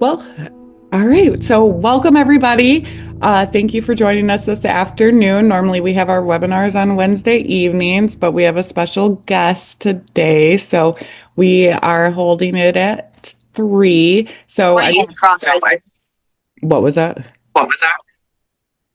Well, all right. So, welcome everybody. Thank you for joining us this afternoon. Normally, we have our webinars on Wednesday evenings, but we have a special guest today. So, we are holding it at 3. So, I just, what was that?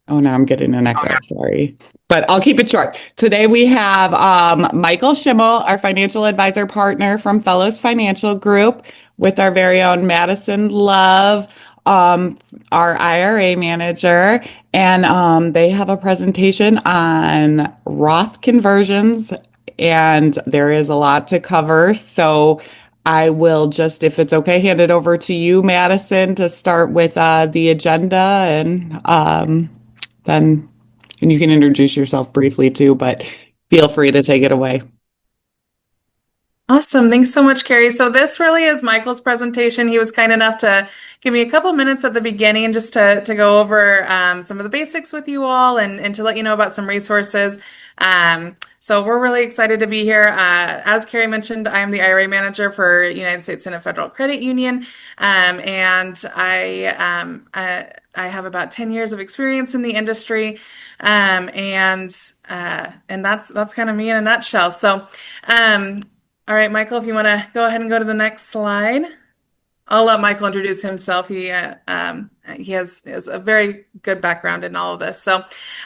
Oh, now I'm getting an echo. Sorry. But I'll keep it short. Today we have Michael Schimmel, our financial advisor partner from Fellows Financial Group, with our very own Madison Love, um, our IRA manager. And they have a presentation on Roth conversions, and there is a lot to cover. So I will just, if it's okay, hand it over to you, Madison, to start with the agenda and then and you can introduce yourself briefly too, but feel free to take it away. Awesome. Thanks so much, Carrie. So this really is Michael's presentation. He was kind enough to give me a couple minutes at the beginning just to go over some of the basics with you all and to let you know about some resources. So we're really excited to be here. As Carrie mentioned, I'm the IRA manager for United States Senate Federal Credit Union, and I have about 10 years of experience in the industry, and that's kind of me in a nutshell. So. All right, Michael, if you want to go ahead and go to the next slide. I'll let Michael introduce himself. He has a very good background in all of this.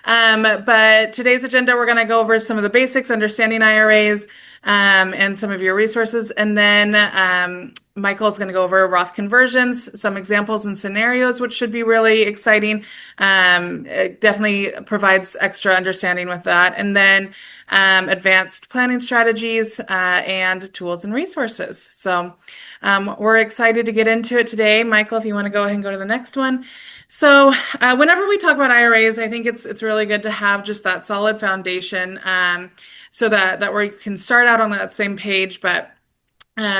But today's agenda, we're going to go over some of the basics, understanding IRAs, and some of your resources. And then Michael's going to go over Roth conversions, some examples and scenarios, which should be really exciting. It definitely provides extra understanding with that. And then advanced planning strategies and tools and resources. So we're excited to get into it today. Michael, if you want to go ahead and go to the next one. So whenever we talk about IRAs, I think it's really good to have just that solid foundation so that we can start out on that same page. But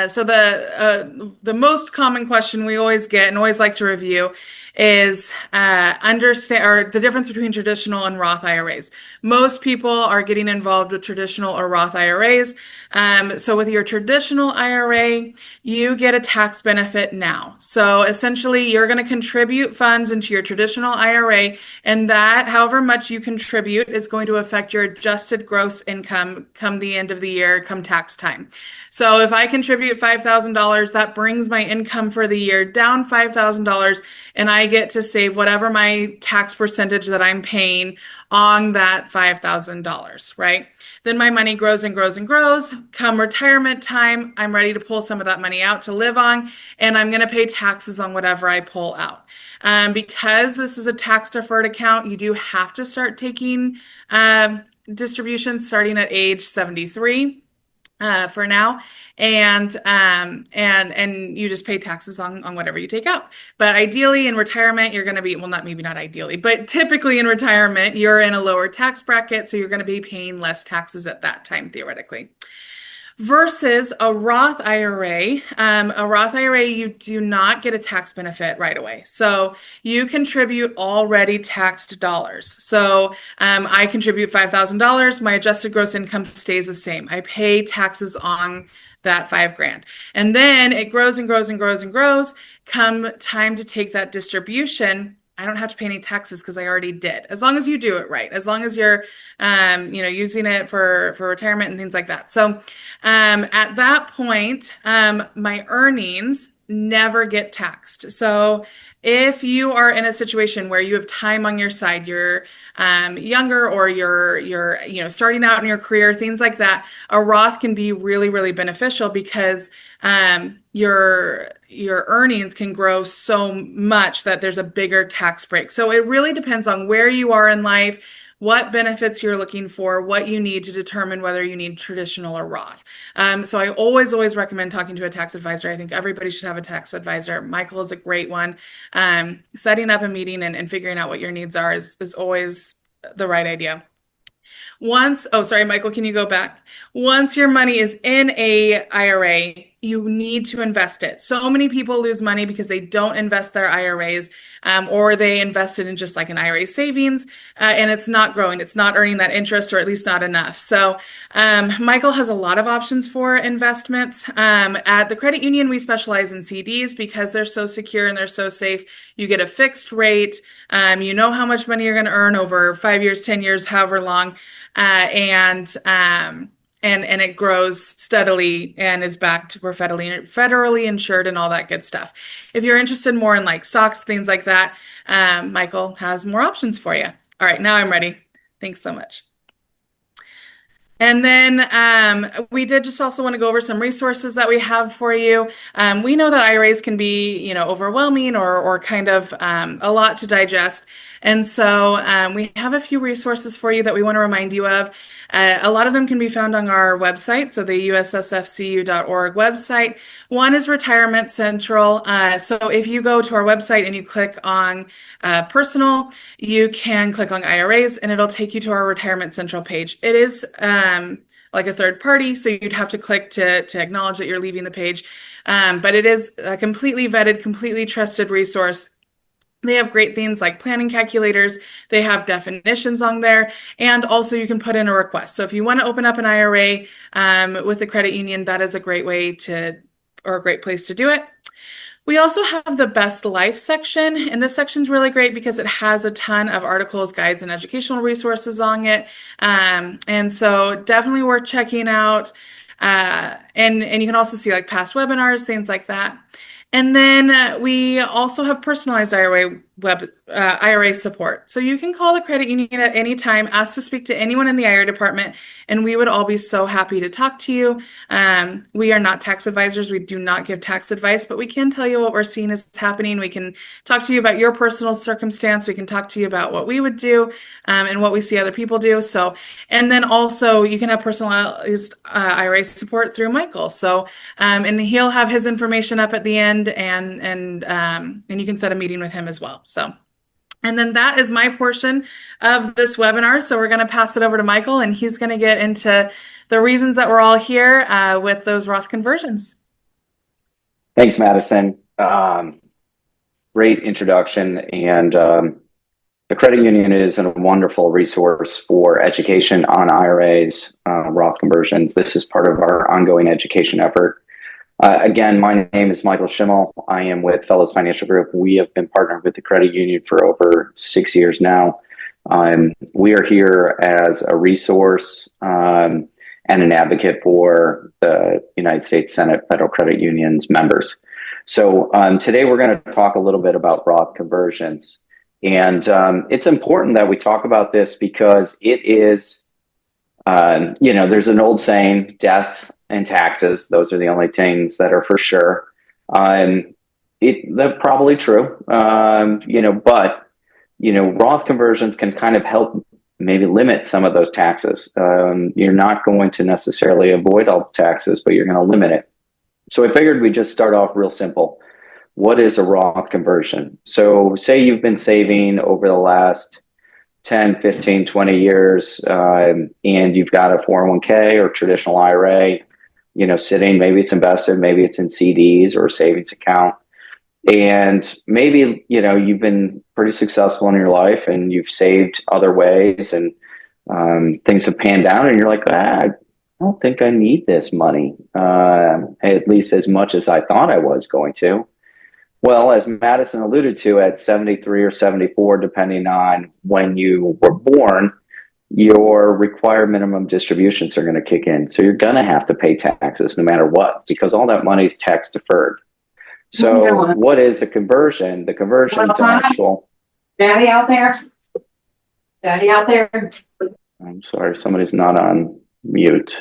so the most common question we always get and always like to review is understand or the difference between traditional and Roth IRAs. Most people are getting involved with traditional or Roth IRAs. So with your traditional IRA, you get a tax benefit now. So essentially, you're going to contribute funds into your traditional IRA, and that, however much you contribute, is going to affect your adjusted gross income come the end of the year, come tax time. So if I contribute $5,000, that brings my income for the year down $5,000, and I get to save whatever my tax percentage that I'm paying on that $5,000, right? Then my money grows and grows and grows. Come retirement time, I'm ready to pull some of that money out to live on, and I'm going to pay taxes on whatever I pull out. Because this is a tax deferred account, you do have to start taking distributions starting at age 73. For now, and you just pay taxes on whatever you take out. But ideally in retirement, you're going to be, well, not maybe not ideally, but typically in retirement, you're in a lower tax bracket, so you're going to be paying less taxes at that time, theoretically. Versus a Roth IRA. A Roth IRA, you do not get a tax benefit right away. So you contribute already taxed dollars. So I contribute $5,000. My adjusted gross income stays the same. I pay taxes on that $5,000. And then it grows and grows and grows and grows. Come time to take that distribution, I don't have to pay any taxes because I already did. As long as you do it right, as long as you're, using it for retirement and things like that. So, at that point, my earnings never get taxed. So, if you are in a situation where you have time on your side, you're younger or you're starting out in your career, things like that, a Roth can be really, really beneficial because your earnings can grow so much that there's a bigger tax break. So it really depends on where you are in life, what benefits you're looking for, what you need to determine whether you need traditional or Roth. So I always recommend talking to a tax advisor. I think everybody should have a tax advisor. Michael is a great one. Setting up a meeting and figuring out what your needs are is always the right idea. Sorry, Michael, can you go back? Once your money is in a IRA, you need to invest it. So many people lose money because they don't invest their IRAs, or they invest it in just like an IRA savings, and it's not growing. It's not earning that interest, or at least not enough. So Michael has a lot of options for investments. At the credit union, we specialize in CDs because they're so secure and they're so safe. You get a fixed rate. You know how much money you're going to earn over 5 years, 10 years, however long, and it grows steadily and is backed. We're federally insured and all that good stuff. If you're interested more in like stocks, things like that, Michael has more options for you. All right, now I'm ready. Thanks so much. And then we did just also want to go over some resources that we have for you. We know that IRAs can be, overwhelming or kind of a lot to digest. And so we have a few resources for you that we want to remind you of. A lot of them can be found on our website, so the USSFCU.org website. One is Retirement Central. So if you go to our website and you click on personal, you can click on IRAs and it'll take you to our Retirement Central page. It is like a third party, so you'd have to click to acknowledge that you're leaving the page. But it is a completely vetted, completely trusted resource. They have great things like planning calculators. They have definitions on there, and also you can put in a request. So if you want to open up an IRA with the credit union, that is a great way or a great place to do it. We also have the Best Life section, and this section is really great because it has a ton of articles, guides, and educational resources on it. And so definitely worth checking out. And you can also see like past webinars, things like that. And then we also have personalized IRA support. So you can call the credit union at any time, ask to speak to anyone in the IRA department, and we would all be so happy to talk to you. We are not tax advisors. We do not give tax advice, but we can tell you what we're seeing is happening. We can talk to you about your personal circumstance. We can talk to you about what we would do and what we see other people do. So, and then also you can have personalized IRA support through Michael. So, and he'll have his information up at the end, and you can set a meeting with him as well. So, and then that is my portion of this webinar. So we're going to pass it over to Michael, and he's going to get into the reasons that we're all here with those Roth conversions. Thanks, Madison. Great introduction. And the credit union is a wonderful resource for education on IRAs, Roth conversions. This is part of our ongoing education effort. Again, my name is Michael Schimmel. I am with Fellows Financial Group. We have been partnered with the credit union for over 6 years now. We are here as a resource and an advocate for the United States Senate Federal Credit Union's members. So today we're going to talk a little bit about Roth conversions. And it's important that we talk about this because it is, there's an old saying, death and taxes, those are the only things that are for sure. That's probably true, but Roth conversions can kind of help maybe limit some of those taxes. You're not going to necessarily avoid all the taxes, but you're going to limit it. So I figured we'd just start off real simple. What is a Roth conversion? So say you've been saving over the last 10, 15, 20 years, and you've got a 401k or traditional IRA, sitting, maybe it's invested, maybe it's in CDs or a savings account. And maybe, you've been pretty successful in your life and you've saved other ways and things have panned out and you're like, I don't think I need this money, at least as much as I thought I was going to. Well, as Madison alluded to, at 73 or 74, depending on when you were born, your required minimum distributions are going to kick in. So you're going to have to pay taxes no matter what, because all that money is tax deferred. So what is a conversion? The conversion is an actual... Daddy out there? Daddy out there? I'm sorry, somebody's not on mute.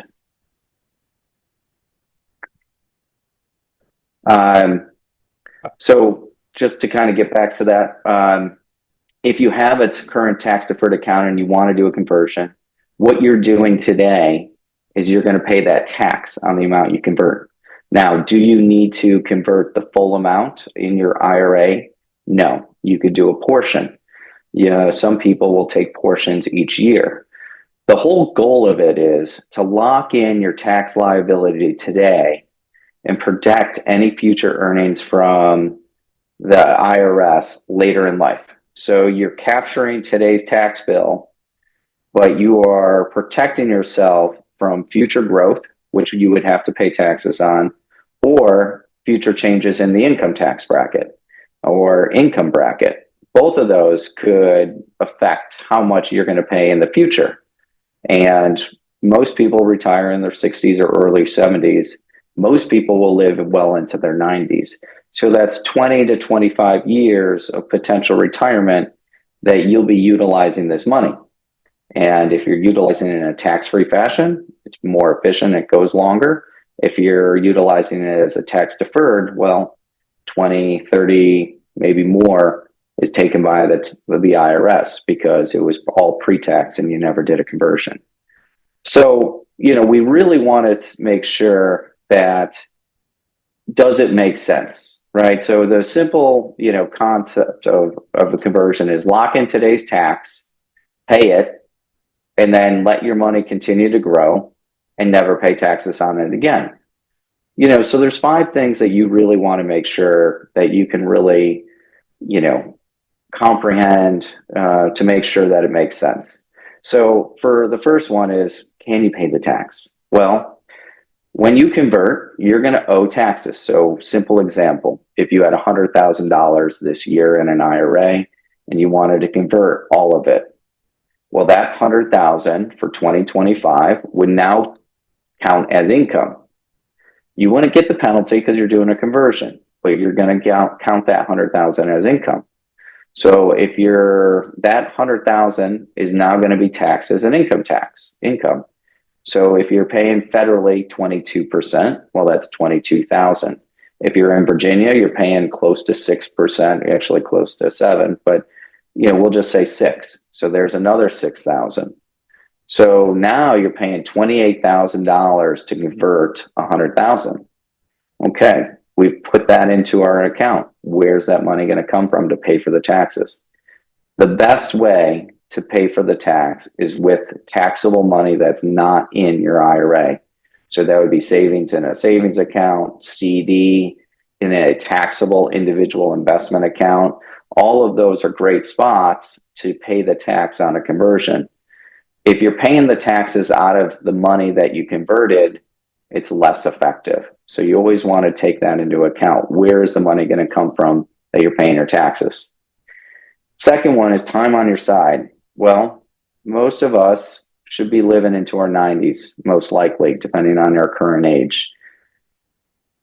So just to kind of get back to that, if you have a current tax deferred account and you want to do a conversion, what you're doing today is you're going to pay that tax on the amount you convert. Now, do you need to convert the full amount in your IRA? No, you could do a portion. Some people will take portions each year. The whole goal of it is to lock in your tax liability today and protect any future earnings from the IRS later in life. So you're capturing today's tax bill, but you are protecting yourself from future growth, which you would have to pay taxes on, or future changes in the income tax bracket or income bracket. Both of those could affect how much you're going to pay in the future. And most people retire in their 60s or early 70s. Most people will live well into their 90s. So that's 20 to 25 years of potential retirement that you'll be utilizing this money. And if you're utilizing it in a tax-free fashion, it's more efficient, it goes longer. If you're utilizing it as a tax deferred, well, 20, 30, maybe more is taken by the IRS because it was all pre-tax and you never did a conversion. So, we really want to make sure that does it make sense, right? So the simple, concept of a conversion is lock in today's tax, pay it, and then let your money continue to grow and never pay taxes on it again. So there's 5 things that you really want to make sure that you can really, comprehend to make sure that it makes sense. So for the first one is, can you pay the tax? Well, when you convert, you're going to owe taxes. So simple example, if you had $100,000 this year in an IRA and you wanted to convert all of it, well, that 100,000 for 2025 would now count as income. You wouldn't get the penalty because you're doing a conversion, but you're going to count that 100,000 as income. So if that 100,000 is now going to be taxed as an income. So if you're paying federally 22%, well, that's 22,000. If you're in Virginia, you're paying close to 6%, actually close to 7, but we'll just say 6. So there's another 6,000. So now you're paying $28,000 to convert 100,000. Okay, we've put that into our account. Where's that money going to come from to pay for the taxes? The best way to pay for the tax is with taxable money that's not in your IRA. So that would be savings in a savings account, CD, in a taxable individual investment account. All of those are great spots to pay the tax on a conversion. If you're paying the taxes out of the money that you converted, it's less effective. So you always want to take that into account. Where is the money going to come from that you're paying your taxes? Second one is time on your side. Well, most of us should be living into our 90s, most likely, depending on our current age.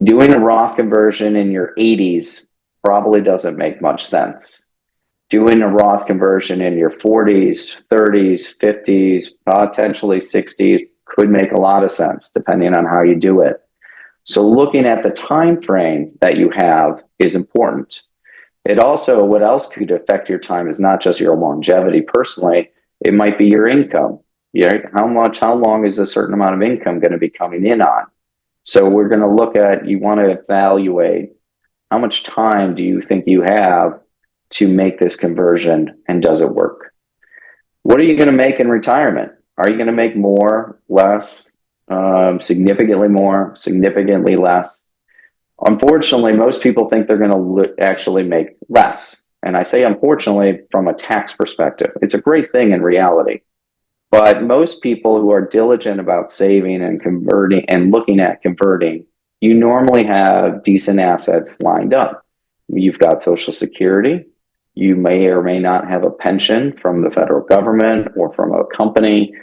Doing a Roth conversion in your 80s probably doesn't make much sense. Doing a Roth conversion in your 40s, 30s, 50s, potentially 60s could make a lot of sense depending on how you do it. So looking at the time frame that you have is important. It also, what else could affect your time is not just your longevity personally, it might be your income. How long is a certain amount of income going to be coming in on? So we're going to look at, you want to evaluate how much time do you think you have to make this conversion, and does it work? What are you going to make in retirement? Are you going to make more, less, significantly more, significantly less? Unfortunately, most people think they're going to actually make less. And I say unfortunately from a tax perspective. It's a great thing in reality. But most people who are diligent about saving and converting and looking at converting, you normally have decent assets lined up. You've got Social Security. You may or may not have a pension from the federal government or from a company.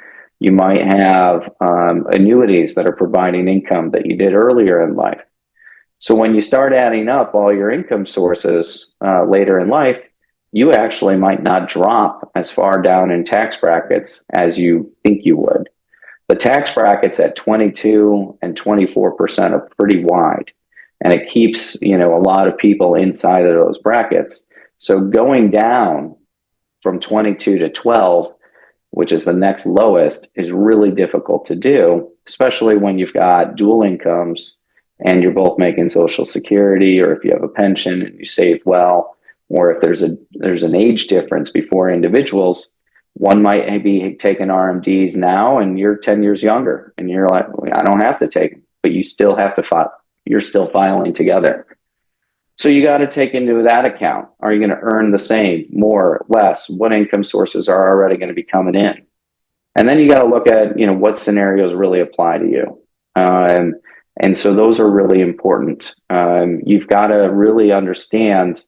You might have annuities that are providing income that you did earlier in life. So when you start adding up all your income sources later in life, you actually might not drop as far down in tax brackets as you think you would. The tax brackets at 22 and 24% are pretty wide, and it keeps a lot of people inside of those brackets. So going down from 22 to 12, which is the next lowest, is really difficult to do, especially when you've got dual incomes and you're both making Social Security, or if you have a pension and you save well, or if there's an age difference before individuals. One might be taking RMDs now and you're 10 years younger and you're like, I don't have to take them, but you still have to you're still filing together. So you got to take into that account. Are you going to earn the same, more, less? What income sources are already going to be coming in? And then you got to look at, what scenarios really apply to you. And so those are really important. You've got to really understand,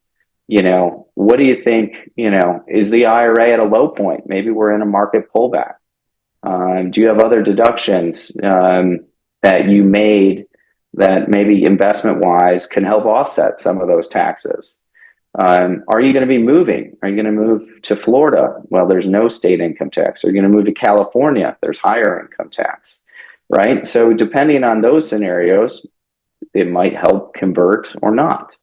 what do you think, is the IRA at a low point? Maybe we're in a market pullback. Do you have other deductions that you made that maybe investment wise can help offset some of those taxes? Are you going to be moving? Are you going to move to Florida? Well, there's no state income tax. Are you going to move to California? There's higher income tax, right? So depending on those scenarios, it might help convert or not.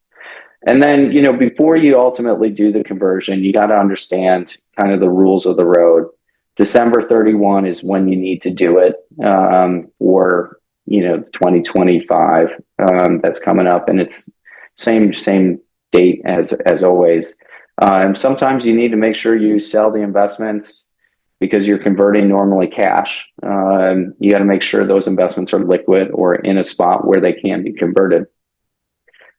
And then, before you ultimately do the conversion, you got to understand kind of the rules of the road. December 31 is when you need to do it for 2025 that's coming up, and it's same date as always. Sometimes you need to make sure you sell the investments because you're converting normally cash. You got to make sure those investments are liquid or in a spot where they can be converted.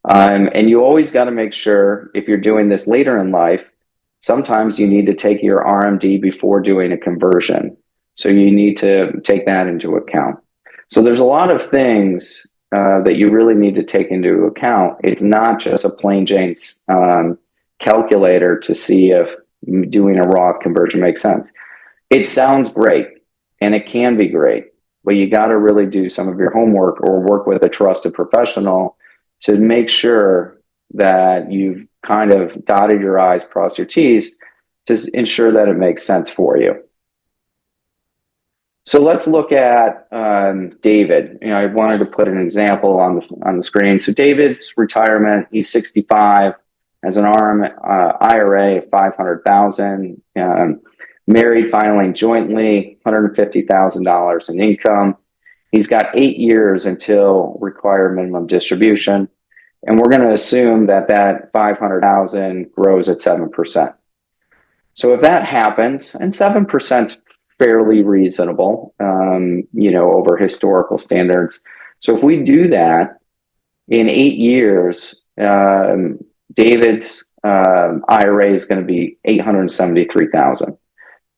And you always got to make sure, if you're doing this later in life, sometimes you need to take your RMD before doing a conversion. So you need to take that into account. So there's a lot of things that you really need to take into account. It's not just a plain Jane calculator to see if doing a Roth conversion makes sense. It sounds great, and it can be great, but you got to really do some of your homework or work with a trusted professional to make sure that you've kind of dotted your I's, crossed your T's to ensure that it makes sense for you. So let's look at David. I wanted to put an example on the screen. So David's retirement, he's 65, has an IRA of $500,000, married, filing jointly, $150,000 in income. He's got 8 years until required minimum distribution. And we're going to assume that $500,000 grows at 7%. So if that happens, and 7% fairly reasonable, over historical standards. So if we do that in 8 years, David's IRA is going to be $873,000.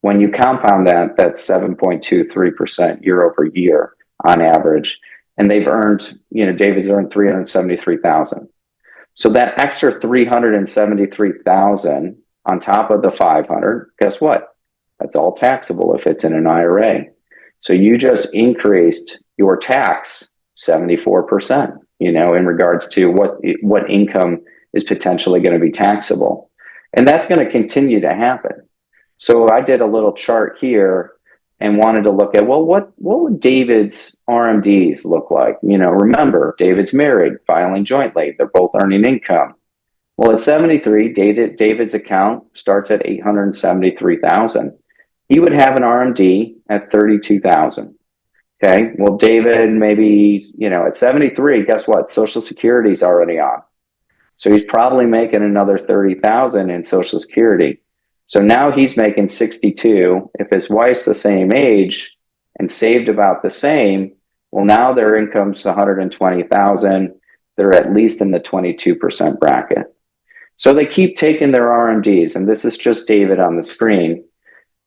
When you compound that, that's 7.23% year over year on average. And they've earned, David's earned $373,000. So that extra $373,000 on top of the $500,000, guess what? That's all taxable if it's in an IRA. So you just increased your tax 74%, in regards to what income is potentially going to be taxable. And that's going to continue to happen. So I did a little chart here and wanted to look at, well, what would David's RMDs look like? Remember, David's married, filing jointly. They're both earning income. Well, at 73, David's account starts at $873,000. He would have an RMD at $32,000. Okay. Well, David, maybe, at 73, guess what? Social Security's already on. So he's probably making another $30,000 in Social Security. So now he's making 62. If his wife's the same age and saved about the same, well, now their income's 120,000. They're at least in the 22% bracket. So they keep taking their RMDs, and this is just David on the screen.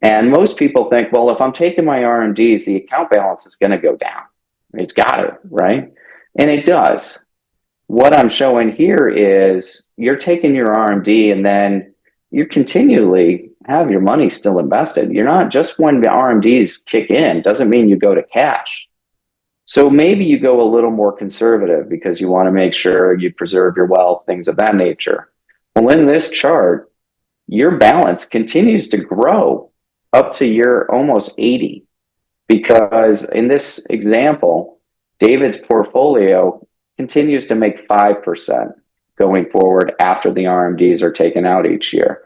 And most people think, well, if I'm taking my RMDs, the account balance is going to go down. It's got to, right? And it does. What I'm showing here is you're taking your RMD and then you continually have your money still invested. You're not just when the RMDs kick in, doesn't mean you go to cash. So maybe you go a little more conservative because you want to make sure you preserve your wealth, things of that nature. Well, in this chart, your balance continues to grow up to year almost 80, because in this example, David's portfolio continues to make 5% going forward after the RMDs are taken out each year.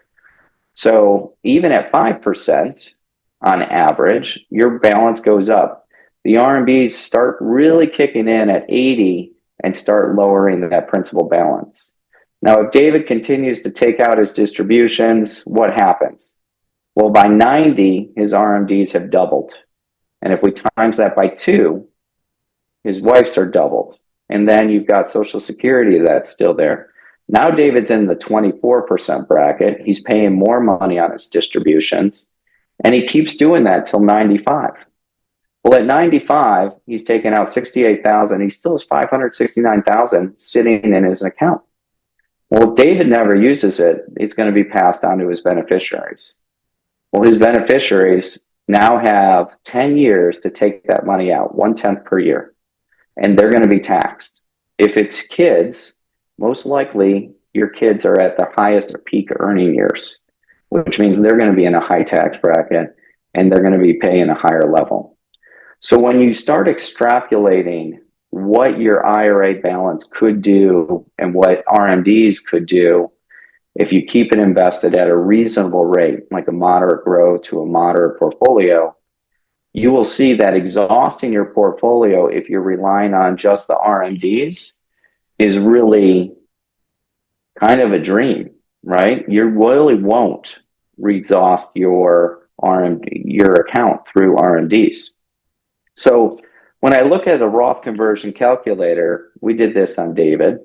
So even at 5% on average, your balance goes up. The RMDs start really kicking in at 80 and start lowering that principal balance. Now, if David continues to take out his distributions, what happens? Well, by 90, his RMDs have doubled. And if we times that by 2, his wife's are doubled. And then you've got Social Security that's still there. Now David's in the 24% bracket. He's paying more money on his distributions, and he keeps doing that till 95. Well, at 95, he's taken out 68,000. He still has 569,000 sitting in his account. Well, if David never uses it, it's going to be passed on to his beneficiaries. Well, his beneficiaries now have 10 years to take that money out, 1/10 per year, and they're going to be taxed. If it's kids, most likely your kids are at the highest peak earning years, which means they're going to be in a high tax bracket and they're going to be paying a higher level. So when you start extrapolating what your IRA balance could do and what RMDs could do, if you keep it invested at a reasonable rate, like a moderate growth to a moderate portfolio, you will see that exhausting your portfolio, if you're relying on just the RMDs, is really kind of a dream, right? You really won't exhaust your your account through RMDs. So when I look at a Roth conversion calculator, we did this on David,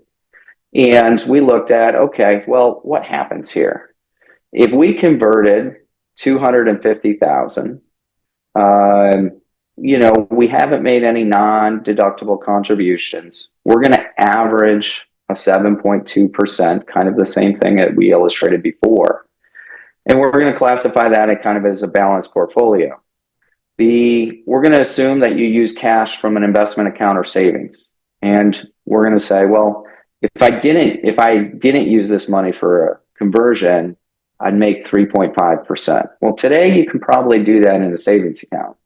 and we looked at, okay, well, what happens here? If we converted 250,000, we haven't made any non-deductible contributions. We're going to average a 7.2%, kind of the same thing that we illustrated before. And we're going to classify that kind of as a balanced portfolio. We're going to assume that you use cash from an investment account or savings. And we're going to say, well, if I didn't use this money for a conversion, I'd make 3.5%. Well, today you can probably do that in a savings account.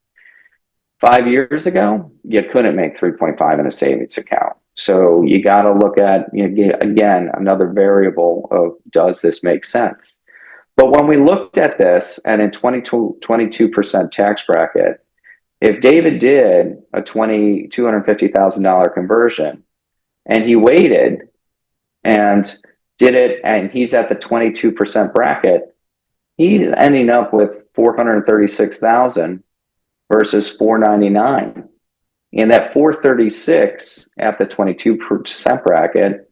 5 years ago, you couldn't make 3.5 in a savings account. So you got to look at, again, another variable of, does this make sense? But when we looked at this and in 22% tax bracket, if David did a $250,000 conversion and he waited and did it, and he's at the 22% bracket, he's ending up with 436,000 versus 499. And that 436 at the 22% bracket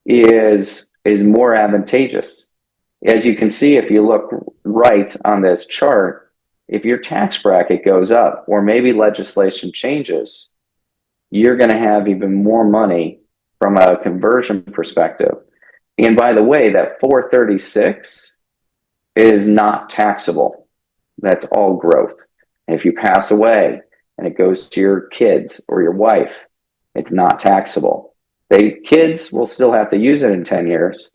is more advantageous. As you can see, if you look right on this chart, if your tax bracket goes up or maybe legislation changes, you're going to have even more money from a conversion perspective. And by the way, that 436 is not taxable. That's all growth. And if you pass away and it goes to your kids or your wife, it's not taxable. Kids will still have to use it in 10 years,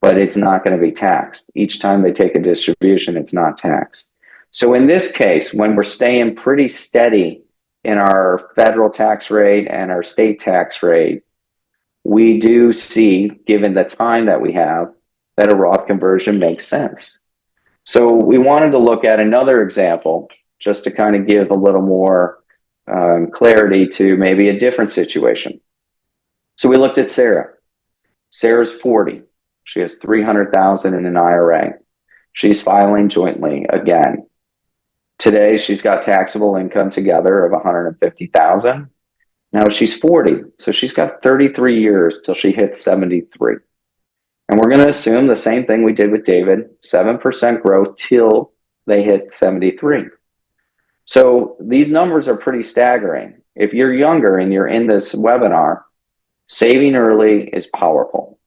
but it's not going to be taxed. Each time they take a distribution, it's not taxed. So in this case, when we're staying pretty steady in our federal tax rate and our state tax rate, we do see, given the time that we have, that a Roth conversion makes sense. So we wanted to look at another example just to kind of give a little more clarity to maybe a different situation. So we looked at Sarah. Sarah's 40. She has 300,000 in an IRA. She's filing jointly again. Today, she's got taxable income together of 150,000. Now she's 40, so she's got 33 years till she hits 73. And we're going to assume the same thing we did with David, 7% growth till they hit 73. So these numbers are pretty staggering. If you're younger and you're in this webinar, saving early is powerful.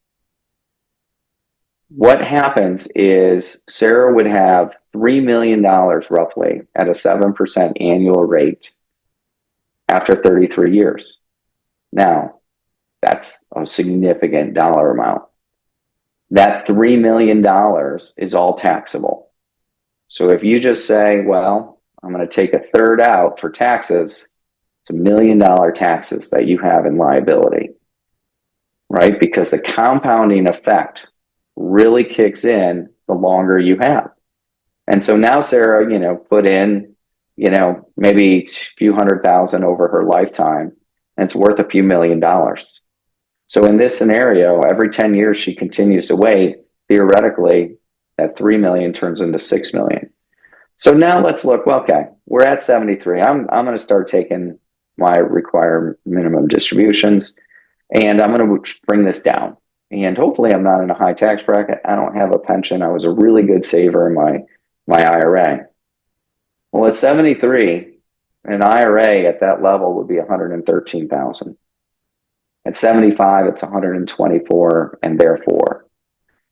What happens is Sarah would have $3 million roughly at a 7% annual rate after 33 years. Now, that's a significant dollar amount. That $3 million is all taxable. So if you just say, well, I'm going to take a third out for taxes, it's $1 million taxes that you have in liability, right? Because the compounding effect really kicks in the longer you have. And so now Sarah, put in, maybe a few $100,000 over her lifetime, and it's worth a few $1 million. So in this scenario, every 10 years she continues to wait, theoretically, that 3 million turns into 6 million. So now let's look, well, okay, we're at 73. I'm going to start taking, my required minimum distributions, and I'm going to bring this down. And hopefully I'm not in a high tax bracket. I don't have a pension. I was a really good saver in my IRA. Well, at 73, an IRA at that level would be 113,000. At 75, it's 124, and therefore.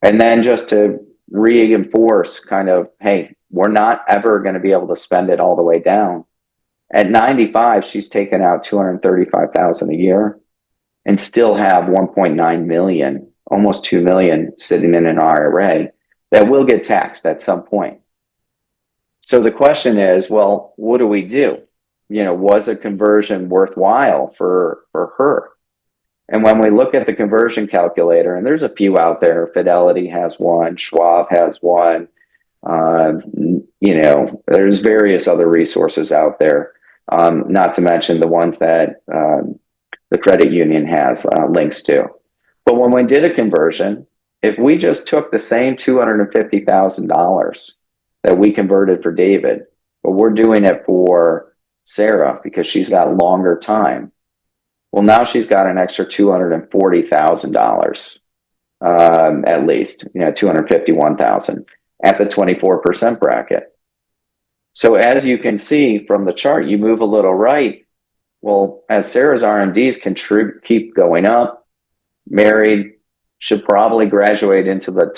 And then just to reinforce kind of, hey, we're not ever going to be able to spend it all the way down. At 95, she's taken out 235,000 a year and still have 1.9 million, almost 2 million sitting in an IRA that will get taxed at some point. So the question is, well, what do we do? Was a conversion worthwhile for her? And when we look at the conversion calculator, and there's a few out there, Fidelity has one, Schwab has one, there's various other resources out there, not to mention the ones that the credit union has links to. But when we did a conversion, if we just took the same $250,000 that we converted for David, but we're doing it for Sarah because she's got longer time, well, now she's got an extra $240,000, at least, $251,000 at the 24% bracket. So as you can see from the chart, you move a little right. Well, as Sarah's RMDs keep going up, married, should probably graduate into the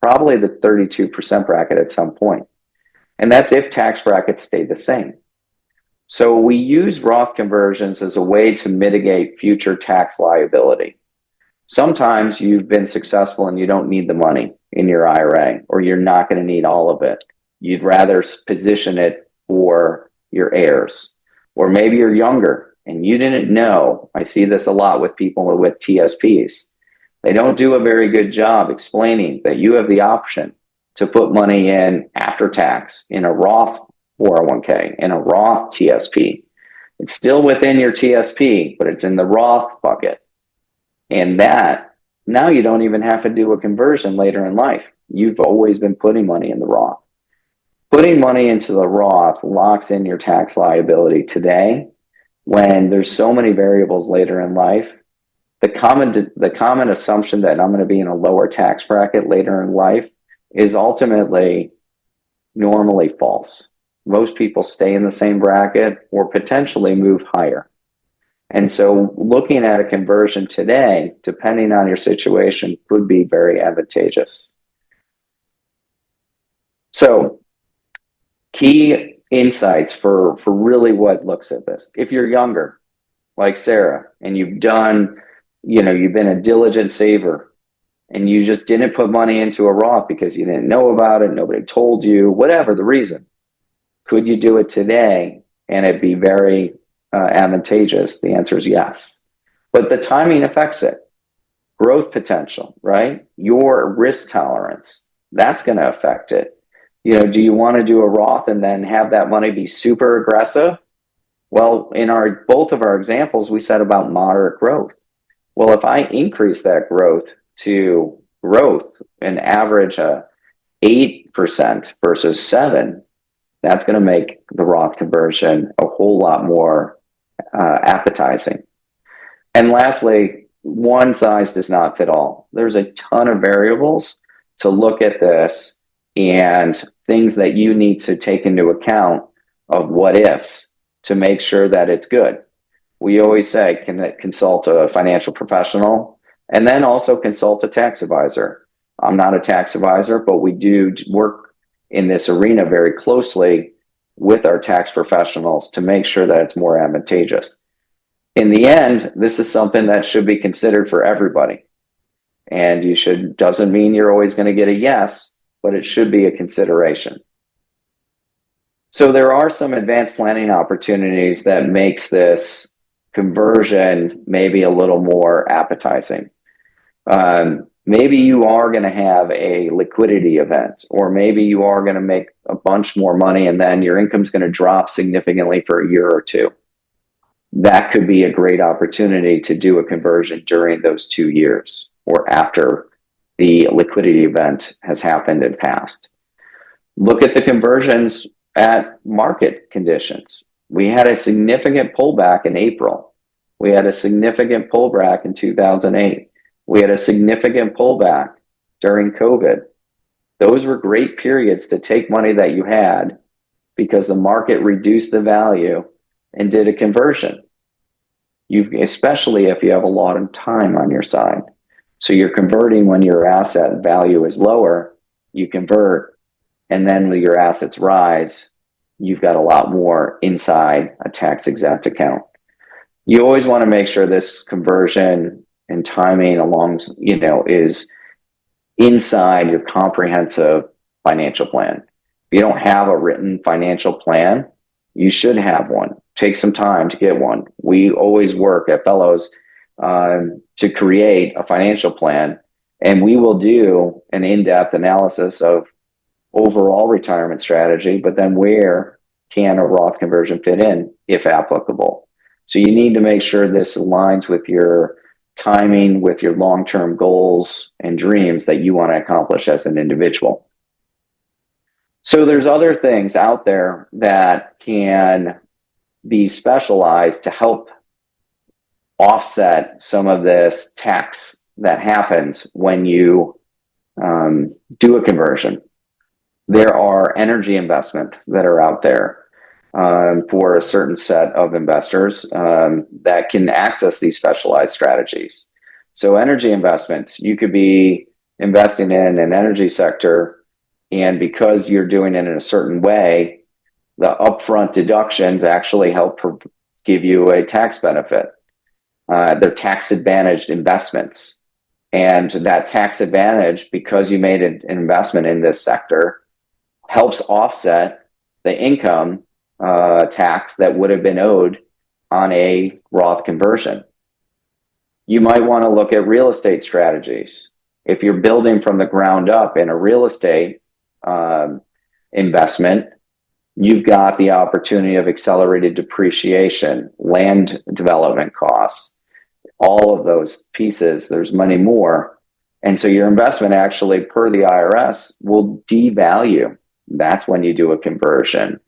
32% bracket at some point. And that's if tax brackets stay the same. So we use Roth conversions as a way to mitigate future tax liability. Sometimes you've been successful and you don't need the money in your IRA, or you're not going to need all of it. You'd rather position it for your heirs. Or maybe you're younger and you didn't know. I see this a lot with people with TSPs. They don't do a very good job explaining that you have the option to put money in after tax in a Roth 401k, in a Roth TSP. It's still within your TSP, but it's in the Roth bucket. And that, now you don't even have to do a conversion later in life. You've always been putting money in the Roth. Putting money into the Roth locks in your tax liability today when there's so many variables later in life. The common assumption that I'm going to be in a lower tax bracket later in life is ultimately normally false. Most people stay in the same bracket or potentially move higher. And so looking at a conversion today, depending on your situation, could be very advantageous. So key insights for really what looks at this. If you're younger, like Sarah, and you've been a diligent saver, and you just didn't put money into a Roth because you didn't know about it, nobody told you, whatever the reason, could you do it today and it'd be very advantageous? The answer is yes. But the timing affects it. Growth potential, right? Your risk tolerance, that's going to affect it. Do you want to do a Roth and then have that money be super aggressive? Well, in both of our examples, we said about moderate growth. Well, if I increase that growth to an average 8% versus 7%, that's going to make the Roth conversion a whole lot more appetizing. And lastly, one size does not fit all. There's a ton of variables to look at this and things that you need to take into account of what ifs to make sure that it's good. We always say, consult a financial professional and then also consult a tax advisor. I'm not a tax advisor, but we do work in this arena very closely with our tax professionals to make sure that it's more advantageous. In the end, this is something that should be considered for everybody. And doesn't mean you're always going to get a yes, but it should be a consideration. So there are some advanced planning opportunities that makes this conversion maybe a little more appetizing. Maybe you are going to have a liquidity event, or maybe you are going to make a bunch more money and then your income's going to drop significantly for a year or two. That could be a great opportunity to do a conversion during those 2 years or after the liquidity event has happened and passed. Look at the conversions at market conditions. We had a significant pullback in April. We had a significant pullback in 2008. We had a significant pullback during COVID. Those were great periods to take money that you had because the market reduced the value and did a conversion. Especially if you have a lot of time on your side. So you're converting when your asset value is lower, you convert, and then when your assets rise, you've got a lot more inside a tax exempt account. You always want to make sure this conversion and timing is inside your comprehensive financial plan. If you don't have a written financial plan, you should have one. Take some time to get one. We always work at Fellows to create a financial plan, and we will do an in-depth analysis of overall retirement strategy, but then where can a Roth conversion fit in, if applicable? So you need to make sure this aligns with your timing, with your long-term goals and dreams that you want to accomplish as an individual. So there's other things out there that can be specialized to help offset some of this tax that happens when you do a conversion. There are energy investments that are out there for a certain set of investors that can access these specialized strategies. So energy investments, you could be investing in an energy sector, and because you're doing it in a certain way, the upfront deductions actually help give you a tax benefit. They're tax advantaged investments. And that tax advantage, because you made an investment in this sector, helps offset the income tax that would have been owed on a Roth conversion. You might want to look at real estate strategies. If you're building from the ground up in a real estate investment, you've got the opportunity of accelerated depreciation, land development costs, all of those pieces. There's money more. And so your investment actually, per the IRS, will devalue. That's when you do a conversion.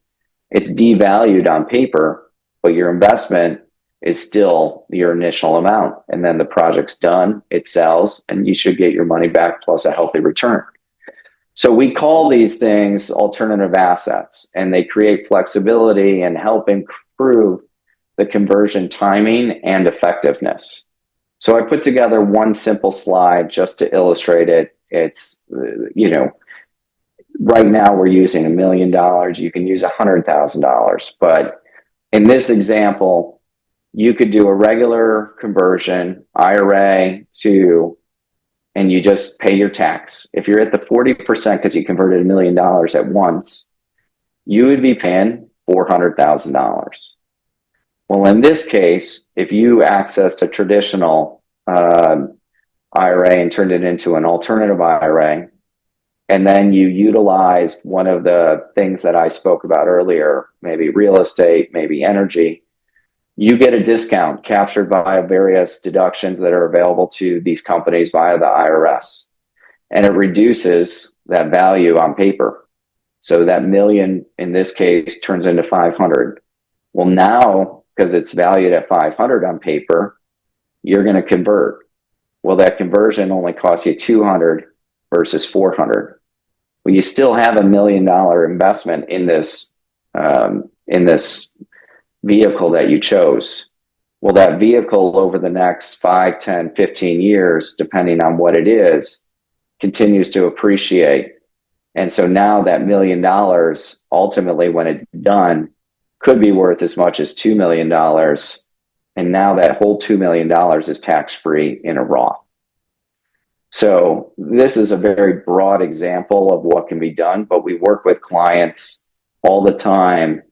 It's devalued on paper, but your investment is still your initial amount. And then the project's done, it sells, and you should get your money back plus a healthy return. So we call these things alternative assets, and they create flexibility and help improve the conversion timing and effectiveness. So I put together one simple slide just to illustrate it. It's, right now we're using $1 million. You can use $100,000. But in this example, you could do a regular conversion, IRA to, and you just pay your tax. If you're at the 40% because you converted $1 million at once, you would be paying $400,000. Well, in this case, if you accessed a traditional IRA and turned it into an alternative IRA, and then you utilized one of the things that I spoke about earlier, maybe real estate, maybe energy, you get a discount captured by various deductions that are available to these companies via the IRS. And it reduces that value on paper. So that million, in this case, turns into 500. Well, now, because it's valued at 500 on paper, you're going to convert. Well, that conversion only costs you 200 versus 400. Well, you still have $1 million investment in this vehicle that you chose. Well, that vehicle over the next 5, 10, 15 years, depending on what it is, continues to appreciate. And so now that $1 million, ultimately, when it's done, could be worth as much as $2 million. And now that whole $2 million is tax-free in a Roth. So this is a very broad example of what can be done, but we work with clients all the time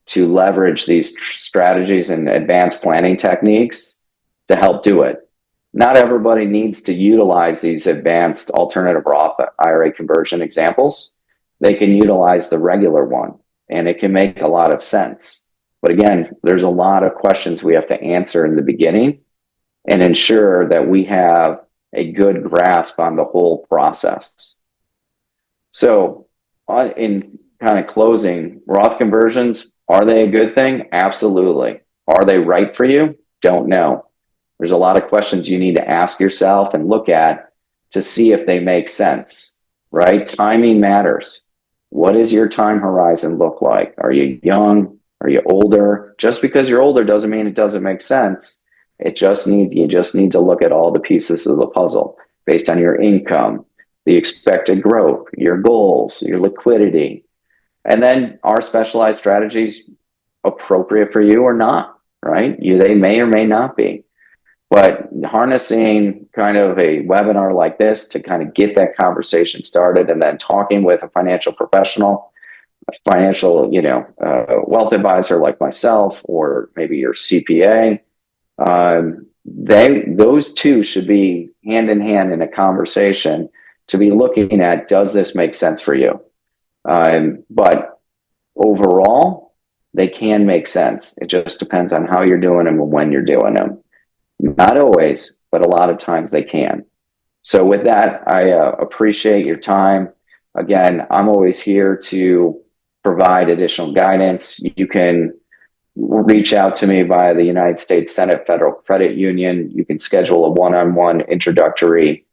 to leverage these strategies and advanced planning techniques to help do it. Not everybody needs to utilize these advanced alternative Roth IRA conversion examples. They can utilize the regular one, and it can make a lot of sense. But again, there's a lot of questions we have to answer in the beginning and ensure that we have a good grasp on the whole process. So in kind of closing, Roth conversions Are they a good thing? Absolutely. Are they right for you? Don't know. There's a lot of questions you need to ask yourself and look at to see if they make sense, right? Timing matters. What does your time horizon look like? Are you young? Are you older? Just because you're older doesn't mean it doesn't make sense. You just need to look at all the pieces of the puzzle based on your income, the expected growth, your goals, your liquidity. And then are specialized strategies appropriate for you or not, right? They may or may not be. But harnessing kind of a webinar like this to kind of get that conversation started, and then talking with a financial professional, a financial, wealth advisor like myself, or maybe your CPA, those two should be hand in hand in a conversation to be looking at, does this make sense for you? But overall, they can make sense. It just depends on how you're doing them and when you're doing them. Not always, but a lot of times they can. So with that, I appreciate your time. Again, I'm always here to provide additional guidance. You can reach out to me via the United States Senate Federal Credit Union. You can schedule a one-on-one introductory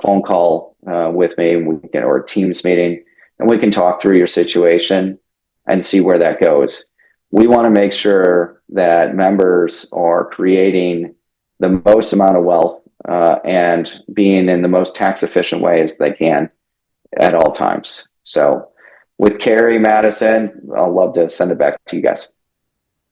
phone call with me, or a Teams meeting, and we can talk through your situation and see where that goes. We want to make sure that members are creating the most amount of wealth and being in the most tax efficient way as they can at all times. So with Carrie, Madison, I'll love to send it back to you guys.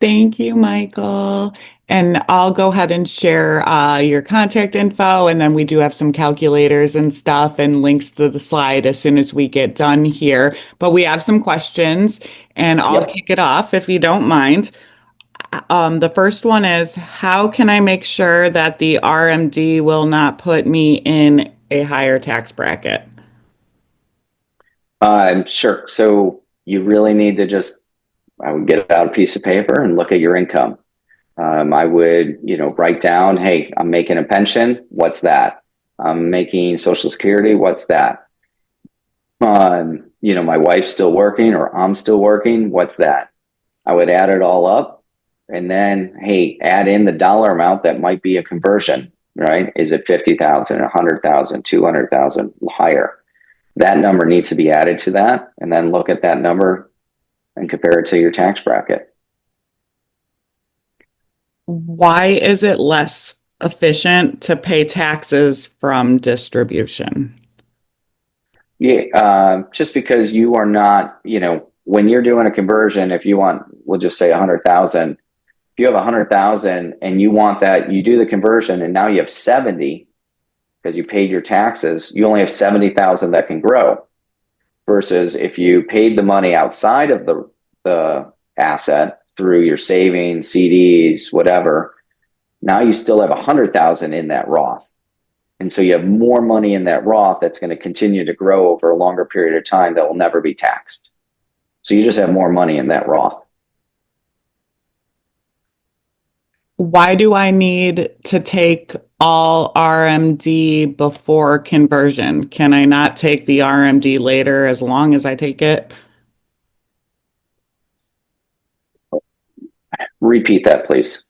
Thank you, Michael. And I'll go ahead and share your contact info. And then we do have some calculators and stuff and links to the slide as soon as we get done here. But we have some questions, and I'll kick it off if you don't mind. The first one is, how can I make sure that the RMD will not put me in a higher tax bracket? Sure. So you really need to I would get out a piece of paper and look at your income. I would, write down, hey, I'm making a pension. What's that? I'm making Social Security. What's that? My wife's still working, or I'm still working. What's that? I would add it all up, and then, hey, add in the dollar amount that might be a conversion, right? Is it 50,000, 100,000, 200,000, higher? That number needs to be added to that, and then look at that number and compare it to your tax bracket. Why is it less efficient to pay taxes from distribution? Yeah, just because you are not, when you're doing a conversion, if you want, we'll just say 100,000. If you have 100,000 and you want that, you do the conversion, and now you have 70 because you paid your taxes. You only have 70,000 that can grow. Versus if you paid the money outside of the asset through your savings, CDs, whatever, now you still have 100,000 in that Roth. And so you have more money in that Roth that's going to continue to grow over a longer period of time that will never be taxed. So you just have more money in that Roth. Why do I need to take all RMD before conversion? Can I not take the RMD later as long as I take it? Repeat that, please.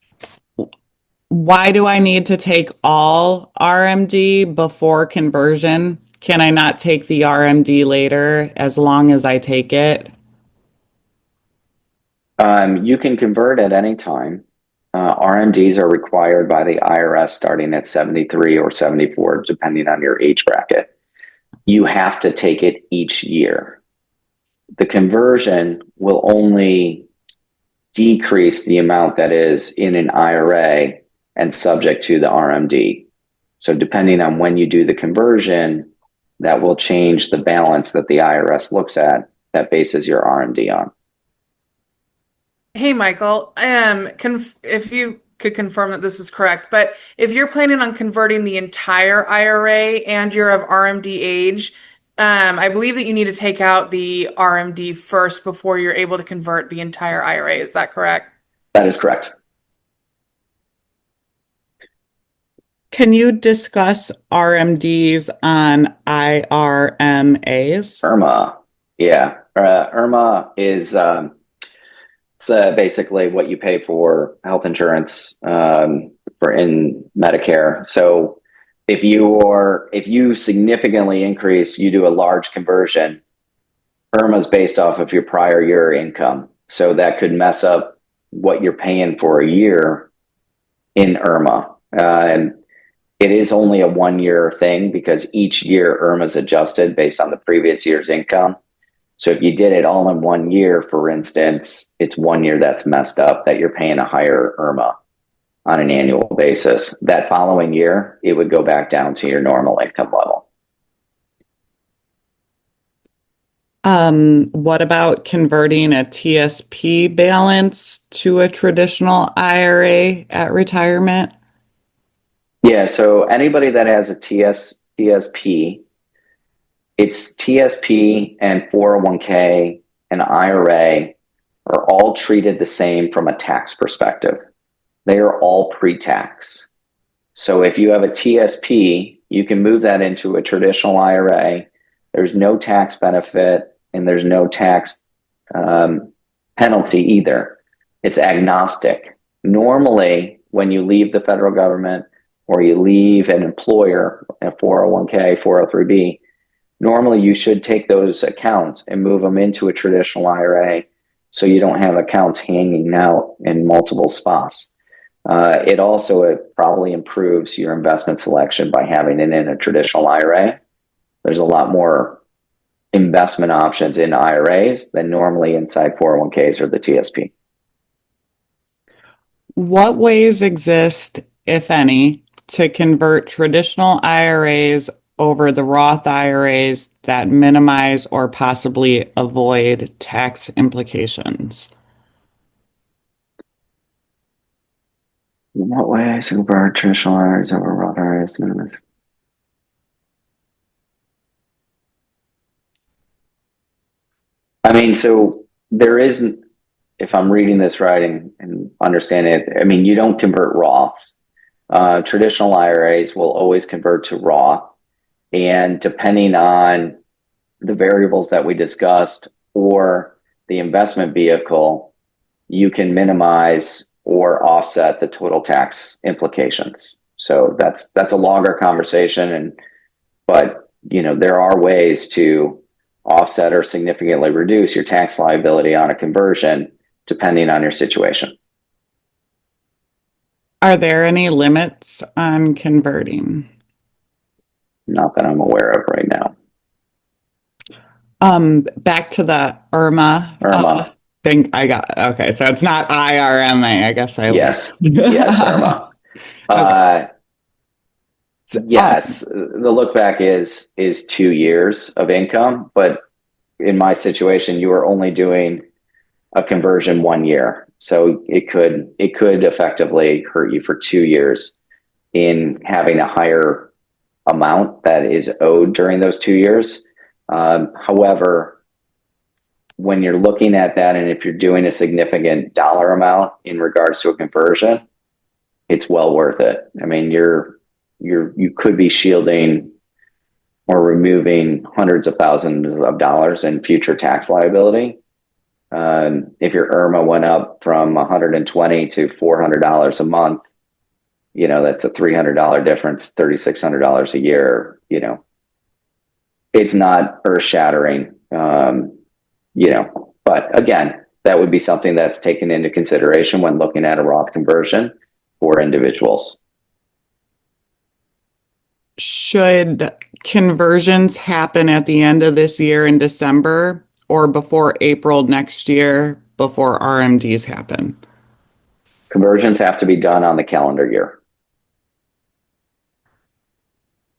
Why do I need to take all RMD before conversion? Can I not take the RMD later as long as I take it? You can convert at any time. RMDs are required by the IRS starting at 73 or 74, depending on your age bracket. You have to take it each year. The conversion will only decrease the amount that is in an IRA and subject to the RMD. So depending on when you do the conversion, that will change the balance that the IRS looks at that bases your RMD on. Hey, Michael, if you could confirm that this is correct, but if you're planning on converting the entire IRA and you're of RMD age, I believe that you need to take out the RMD first before you're able to convert the entire IRA. Is that correct? That is correct. Can you discuss RMDs on IRMAs? IRMA. Yeah. IRMA is basically what you pay for health insurance for in Medicare. So if you significantly increase, you do a large conversion, IRMA is based off of your prior year income. So that could mess up what you're paying for a year in IRMA. And it is only a 1 year thing because each year IRMA is adjusted based on the previous year's income. So if you did it all in 1 year, for instance, it's 1 year that's messed up that you're paying a higher IRMA on an annual basis. That following year, it would go back down to your normal income level. What about converting a TSP balance to a traditional IRA at retirement? Yeah, so anybody that has a TSP, it's TSP and 401k and IRA are all treated the same from a tax perspective. They are all pre-tax. So if you have a TSP, you can move that into a traditional IRA. There's no tax benefit and there's no tax penalty either. It's agnostic. Normally, when you leave the federal government or you leave an employer, a 401k, 403b, normally you should take those accounts and move them into a traditional IRA so you don't have accounts hanging out in multiple spots. It probably improves your investment selection by having it in a traditional IRA. There's a lot more investment options in IRAs than normally inside 401ks or the TSP. What ways exist, if any, to convert traditional IRAs over the Roth IRAs that minimize or possibly avoid tax implications? In what ways convert traditional IRAs over Roth IRAs? I mean, so there isn't, if I'm reading this right and understanding it, I mean, you don't convert Roths. Traditional IRAs will always convert to Roth. And depending on the variables that we discussed or the investment vehicle, you can minimize or offset the total tax implications. So that's a longer conversation, but there are ways to offset or significantly reduce your tax liability on a conversion depending on your situation. Are there any limits on converting? Not that I'm aware of right now. Back to the IRMA. IRMA. Okay, so it's not IRMA. I guess Yes. Yeah, it's IRMA. Okay. Yes, the look back is 2 years of income, but in my situation, you are only doing a conversion 1 year. So it could effectively hurt you for 2 years in having a higher amount that is owed during those 2 years. However, when you're looking at that, and if you're doing a significant dollar amount in regards to a conversion, it's well worth it. I mean, you could be shielding or removing hundreds of thousands of dollars in future tax liability. If your IRMA went up from $120 to $400 a month, that's a $300 difference, $3,600 a year. It's not earth shattering, but again, that would be something that's taken into consideration when looking at a Roth conversion for individuals. Should conversions happen at the end of this year in December or before April next year before RMDs happen? Conversions have to be done on the calendar year.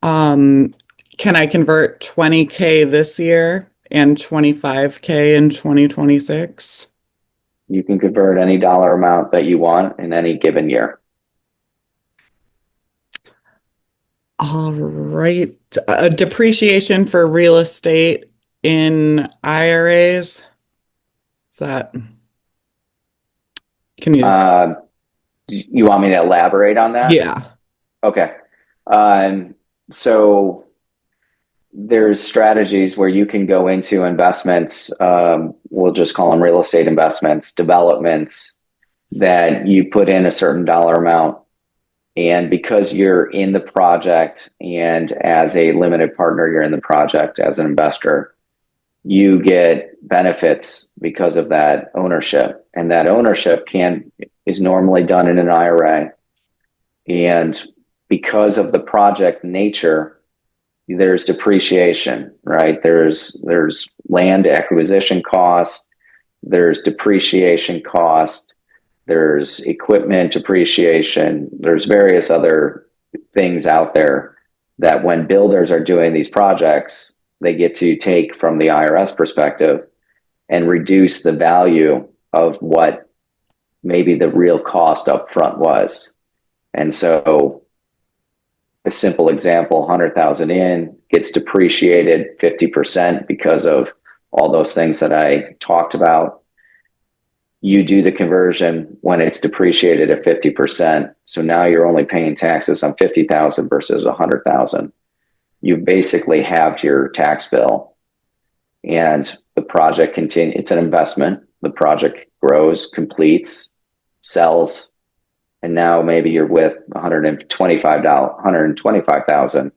Can I convert 20K this year and 25K in 2026? You can convert any dollar amount that you want in any given year. All right. Depreciation for real estate in IRAs. Can you? You want me to elaborate on that? Yeah. Okay. So there's strategies where you can go into investments, we'll just call them real estate investments, developments, that you put in a certain dollar amount. And because you're in the project and as a limited partner, you're in the project as an investor, you get benefits because of that ownership. And that ownership is normally done in an IRA. And because of the project nature, there's depreciation, right? There's land acquisition cost, there's depreciation cost, there's equipment depreciation, there's various other things out there that when builders are doing these projects, they get to take from the IRS perspective and reduce the value of what maybe the real cost up front was. And so a simple example, 100,000 in gets depreciated 50% because of all those things that I talked about. You do the conversion when it's depreciated at 50%. So now you're only paying taxes on 50,000 versus 100,000. You basically have your tax bill, and the project continues. It's an investment. The project grows, completes, sells, and now maybe you're with $125,000,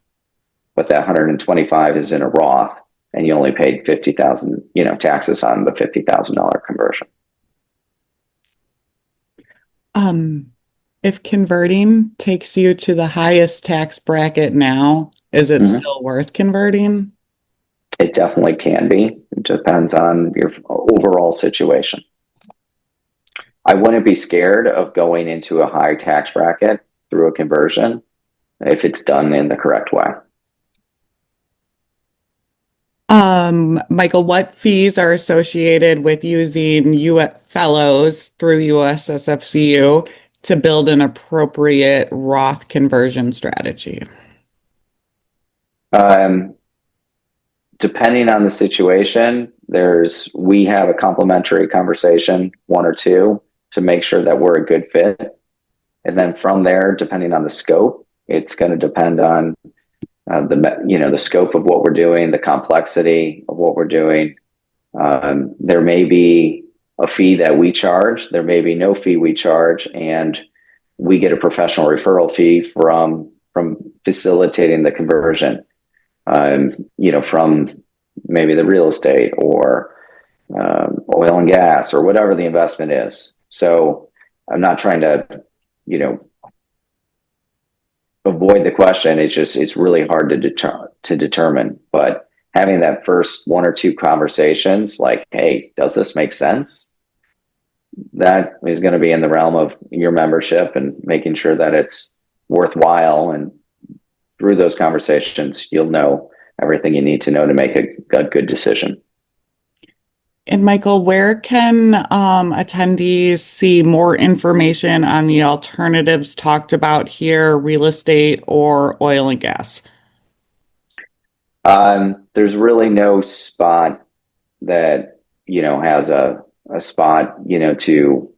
but that 125 is in a Roth, and you only paid 50,000, taxes on the $50,000 conversion. If converting takes you to the highest tax bracket now, is it still worth converting? It definitely can be. It depends on your overall situation. I wouldn't be scared of going into a high tax bracket through a conversion if it's done in the correct way. Michael, what fees are associated with using fellows through USSFCU to build an appropriate Roth conversion strategy? Depending on the situation, we have a complimentary conversation, one or two, to make sure that we're a good fit. And then from there, depending on the scope, it's going to depend on the scope of what we're doing, the complexity of what we're doing. There may be a fee that we charge, there may be no fee we charge, and we get a professional referral fee from facilitating the conversion. From maybe the real estate or oil and gas or whatever the investment is. So I'm not trying to, avoid the question. It's really hard to determine. But having that first one or two conversations, like, hey, does this make sense? That is going to be in the realm of your membership and making sure that it's worthwhile. And through those conversations, you'll know everything you need to know to make a good decision. And Michael, where can attendees see more information on the alternatives talked about here, real estate or oil and gas? There's really no spot that, has a spot, to,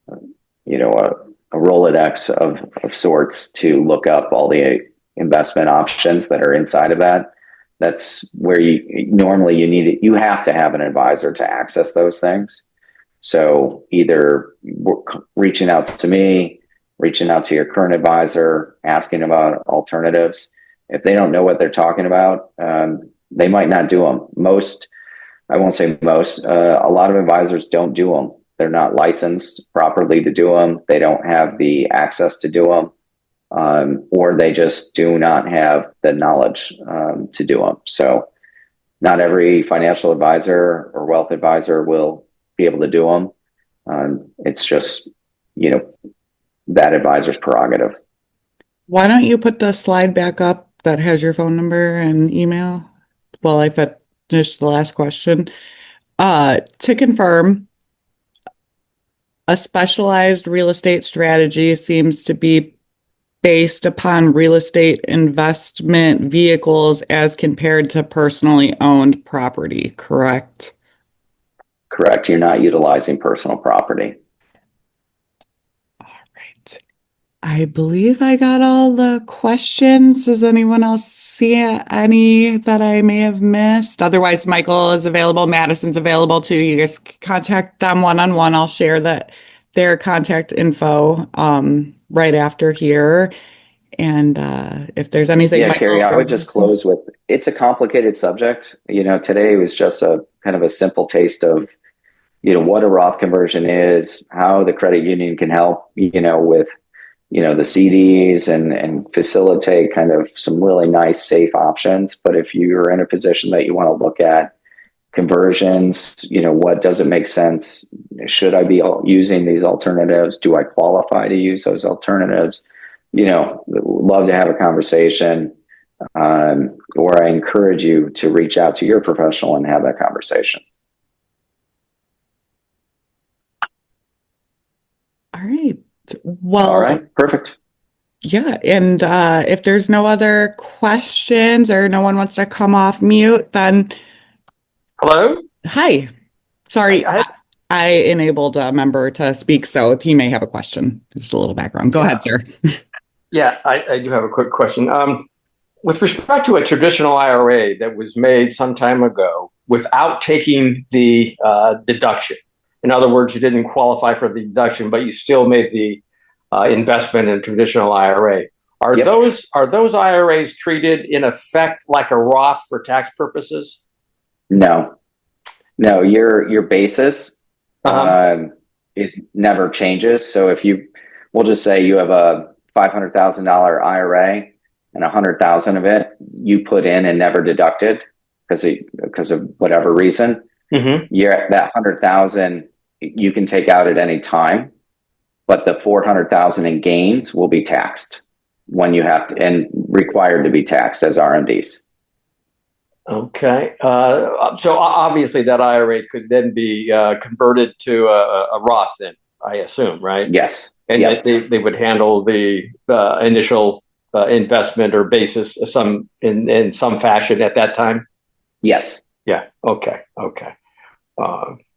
a Rolodex of sorts to look up all the investment options that are inside of that. That's where you have to have an advisor to access those things. So either reaching out to me, reaching out to your current advisor, asking about alternatives. If they don't know what they're talking about, they might not do them. I won't say most, a lot of advisors don't do them. They're not licensed properly to do them. They don't have the access to do them, or they just do not have the knowledge to do them. So not every financial advisor or wealth advisor will be able to do them. It's just, that advisor's prerogative. Why don't you put the slide back up that has your phone number and email while I finish the last question? To confirm, a specialized real estate strategy seems to be based upon real estate investment vehicles as compared to personally owned property, correct? Correct. You're not utilizing personal property. All right. I believe I got all the questions. Does anyone else see any that I may have missed. Otherwise, Michael is available. Madison's available too. You guys can contact them one-on-one. I'll share their contact info right after here. And if there's anything, Yeah, Carrie, Michael. I would just close with, it's a complicated subject. Today was just a kind of a simple taste of, what a Roth conversion is, how the credit union can help, with, the CDs and facilitate kind of some really nice, safe options. But if you're in a position that you want to look at conversions, what does it make sense? Should I be using these alternatives? Do I qualify to use those alternatives? Love to have a conversation, or I encourage you to reach out to your professional and have that conversation. All right. Well, all right, perfect. Yeah, and if there's no other questions or no one wants to come off mute, then Hello? hi. Sorry, I I enabled a member to speak, so he may have a question. Just a little background. Go ahead, sir. I do have a quick question. With respect to a traditional IRA that was made some time ago without taking the deduction, in other words, you didn't qualify for the deduction, but you still made the investment in a traditional IRA. Are Yep. those IRAs treated in effect like a Roth for tax purposes? No, your basis is never changes. So we'll just say you have a $500,000 IRA and 100,000 of it you put in and never deducted because of whatever reason. Mm-hmm. That 100,000 you can take out at any time, but the 400,000 in gains will be taxed when you have to, and required to be taxed as RMDs. Okay. So obviously that IRA could then be converted to a Roth then, I assume, right? Yes. And Yep. they would handle the initial investment or basis in some fashion at that time? Yes. Yeah. Okay.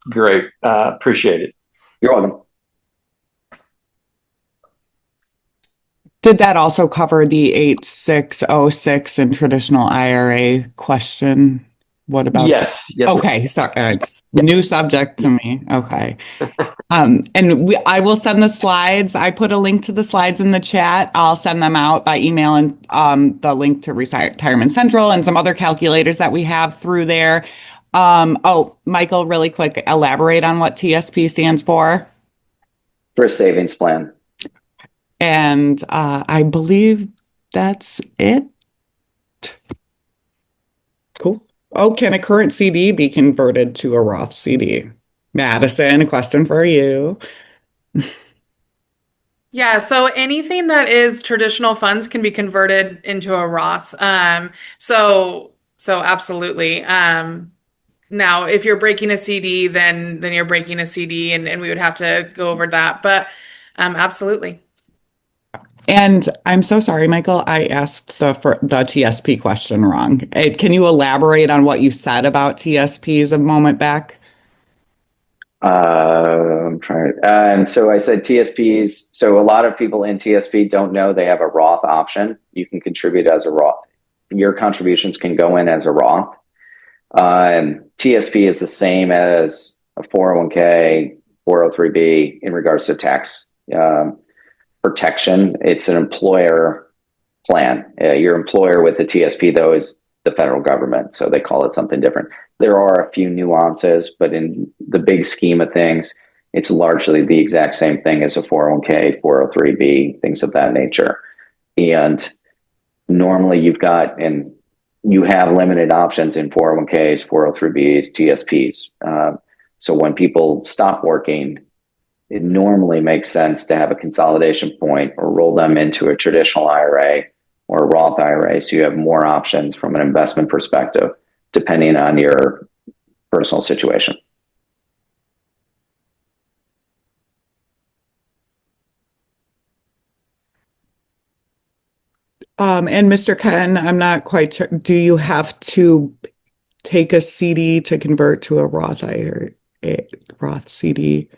Great. Appreciate it. You're welcome. Did that also cover the 8606 and traditional IRA question? What about? Yes. Okay, sorry, it's new subject to me. Okay. And I will send the slides. I put a link to the slides in the chat. I'll send them out by email and the link to Retirement Central and some other calculators that we have through there. Michael, really quick, elaborate on what TSP stands for. For a savings plan. And I believe that's it. Cool. Oh, can a current CD be converted to a Roth CD? Madison, a question for you. Yeah, so anything that is traditional funds can be converted into a Roth. So absolutely. Now, if you're breaking a CD, then you're breaking a CD, and we would have to go over that. But absolutely. And I'm so sorry, Michael. I asked the TSP question wrong. Can you elaborate on what you said about TSPs a moment back? I'm trying. And so I said TSPs. So a lot of people in TSP don't know they have a Roth option. You can contribute as a Roth. Your contributions can go in as a Roth. TSP is the same as a 401k, 403b in regards to tax protection. It's an employer plan. Your employer with the TSP, though, is the federal government, so they call it something different. There are a few nuances, but in the big scheme of things, it's largely the exact same thing as a 401k, 403b, things of that nature. And normally you have limited options in 401ks, 403bs, TSPs. So when people stop working, it normally makes sense to have a consolidation point or roll them into a traditional IRA or a Roth IRA, so you have more options from an investment perspective, depending on your personal situation. And Mr. Ken, I'm not quite sure. Do you have to take a CD to convert to a Roth IRA, a Roth CD?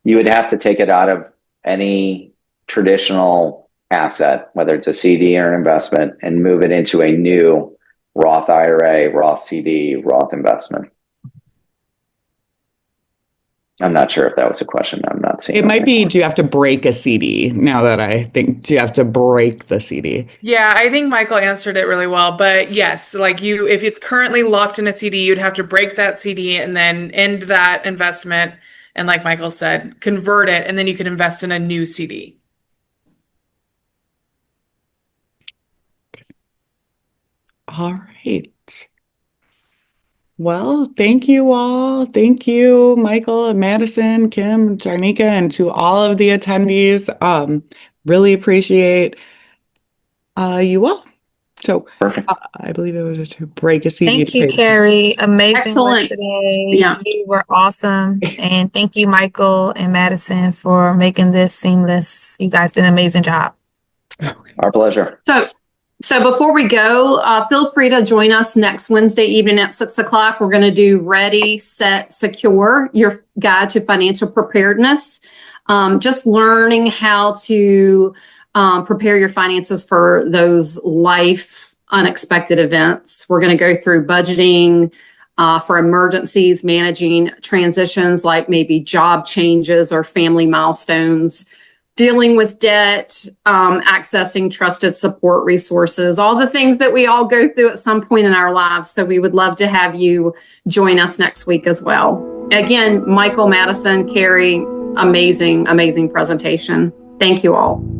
You would have to take it out of any traditional asset, whether it's a CD or an investment, and move it into a new Roth IRA, Roth CD, Roth investment. I'm not sure if that was a question. I'm not seeing. It might be, do you have to break a CD? Now that I think, do you have to break the CD? Yeah, I think Michael answered it really well. But yes, like if it's currently locked in a CD, you'd have to break that CD and then end that investment. And like Michael said, convert it, and then you can invest in a new CD. All right. Well, thank you all. Thank you, Michael and Madison, Kim, Jarnika, and to all of the attendees. Really appreciate you all. So Perfect. I believe it was to break a CD. Thank you, Carrie. Amazing work Excellent. today. Yeah. You were awesome. And thank you, Michael and Madison, for making this seamless. You guys did an amazing job. Our pleasure. So before we go, feel free to join us next Wednesday evening at 6 o'clock. We're going to do Ready, Set, Secure, your guide to financial preparedness. Just learning how to prepare your finances for those life unexpected events. We're going to go through budgeting for emergencies, managing transitions like maybe job changes or family milestones, dealing with debt, accessing trusted support resources, all the things that we all go through at some point in our lives. So we would love to have you join us next week as well. Again, Michael, Madison, Carrie, amazing, amazing presentation. Thank you all.